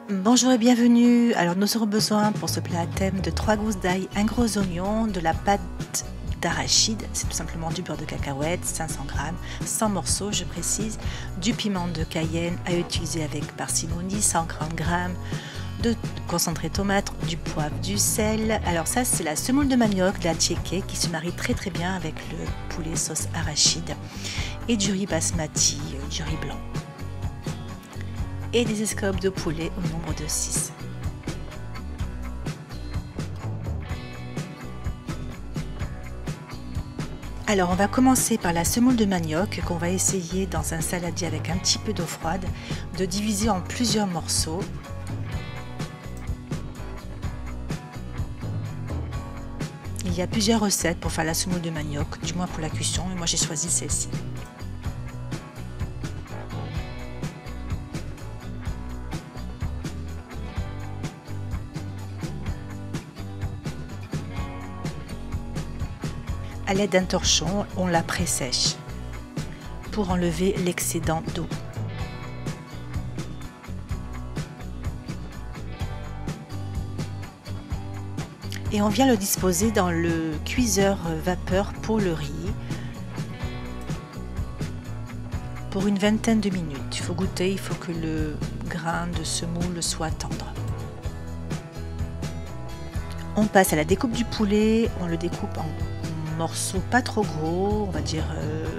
Bonjour et bienvenue. Alors nous aurons besoin pour ce plat à thème de 3 gousses d'ail, un gros oignon, de la pâte d'arachide, c'est tout simplement du beurre de cacahuète, 500 g, 100 morceaux je précise, du piment de Cayenne à utiliser avec parcimonie, 130 g, de concentré tomate, du poivre, du sel. Alors ça c'est la semoule de manioc, de la tiéké qui se marie très très bien avec le poulet sauce arachide et du riz basmati, du riz blanc. Et des escalopes de poulet au nombre de 6. Alors on va commencer par la semoule de manioc qu'on va essayer dans un saladier avec un petit peu d'eau froide de diviser en plusieurs morceaux. Il y a plusieurs recettes pour faire la semoule de manioc, du moins pour la cuisson, et moi j'ai choisi celle-ci. À l'aide d'un torchon, on la pressèche pour enlever l'excédent d'eau. Et on vient le disposer dans le cuiseur vapeur pour le riz pour une vingtaine de minutes. Il faut goûter, il faut que le grain de semoule soit tendre. On passe à la découpe du poulet, on le découpe en morceaux pas trop gros, on va dire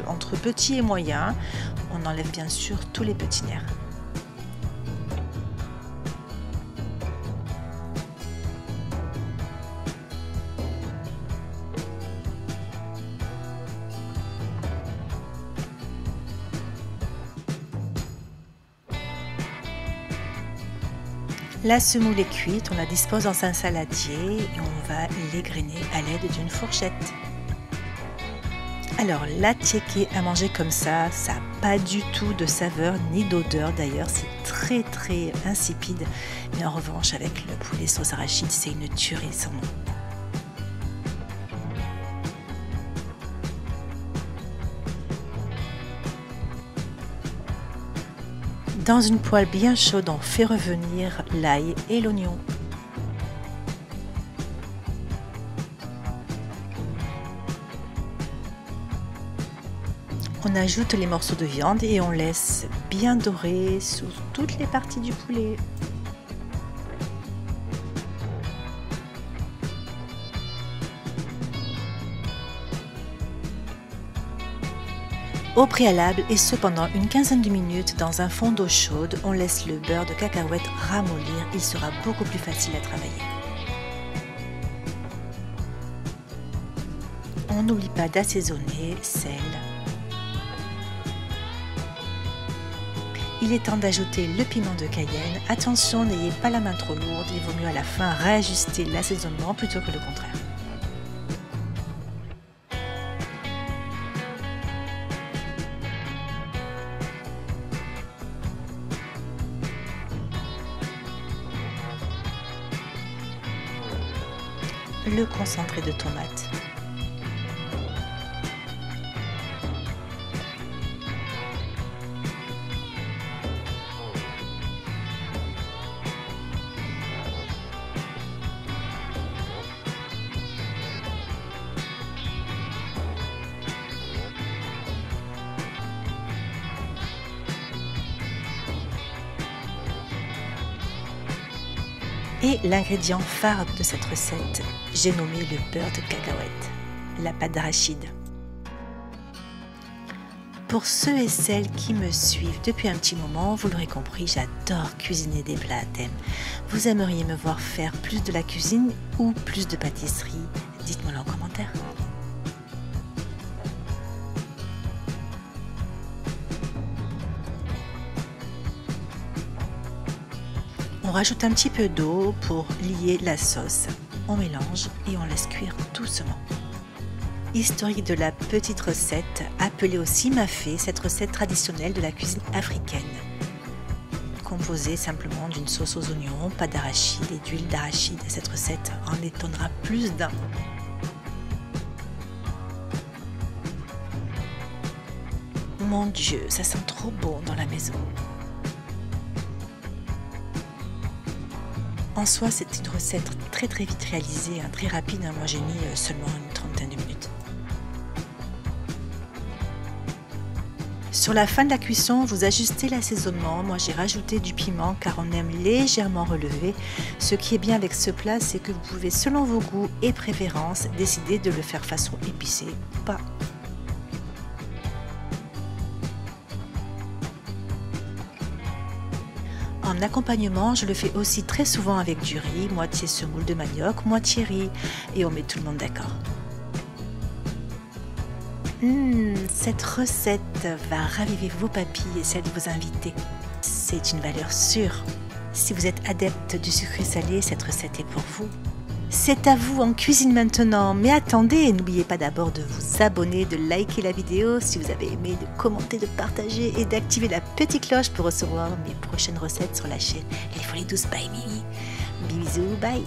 entre petits et moyens. On enlève bien sûr tous les petits nerfs. La semoule est cuite, on la dispose dans un saladier et on va l'égrainer à l'aide d'une fourchette. Alors la tiéké à manger comme ça n'a pas du tout de saveur ni d'odeur, d'ailleurs c'est très très insipide, mais en revanche avec le poulet sauce arachide c'est une tuerie sans nom. Dans une poêle bien chaude, on fait revenir l'ail et l'oignon. On ajoute les morceaux de viande et on laisse bien dorer sous toutes les parties du poulet. Au préalable, et cependant une quinzaine de minutes dans un fond d'eau chaude, on laisse le beurre de cacahuète ramollir, il sera beaucoup plus facile à travailler. On n'oublie pas d'assaisonner, sel. Il est temps d'ajouter le piment de Cayenne. Attention, n'ayez pas la main trop lourde, il vaut mieux à la fin réajuster l'assaisonnement plutôt que le contraire. Le concentré de tomate. Et l'ingrédient phare de cette recette, j'ai nommé le beurre de cacahuète, la pâte d'arachide. Pour ceux et celles qui me suivent depuis un petit moment, vous l'aurez compris, j'adore cuisiner des plats à thème. Vous aimeriez me voir faire plus de la cuisine ou plus de pâtisserie? Dites-moi-le en commentaire. On rajoute un petit peu d'eau pour lier la sauce. On mélange et on laisse cuire doucement. Historique de la petite recette, appelée aussi mafé, cette recette traditionnelle de la cuisine africaine. Composée simplement d'une sauce aux oignons, pâte d'arachide et d'huile d'arachide. Cette recette en étonnera plus d'un. Mon Dieu, ça sent trop bon dans la maison. En soi, c'est une recette très vite réalisée, hein, très rapide. Moi, j'ai mis seulement une trentaine de minutes. Sur la fin de la cuisson, vous ajustez l'assaisonnement. Moi, j'ai rajouté du piment car on aime légèrement relevé. Ce qui est bien avec ce plat, c'est que vous pouvez, selon vos goûts et préférences, décider de le faire façon épicée ou pas. En accompagnement, je le fais aussi très souvent avec du riz, moitié semoule de manioc, moitié riz, et on met tout le monde d'accord. Cette recette va raviver vos papilles et celles de vos invités. C'est une valeur sûre. Si vous êtes adepte du sucré salé, cette recette est pour vous. C'est à vous en cuisine maintenant, mais attendez, n'oubliez pas d'abord de vous abonner, de liker la vidéo si vous avez aimé, de commenter, de partager et d'activer la petite cloche pour recevoir mes prochaines recettes sur la chaîne Les Folies Douces by Mimi. Bisous, bye.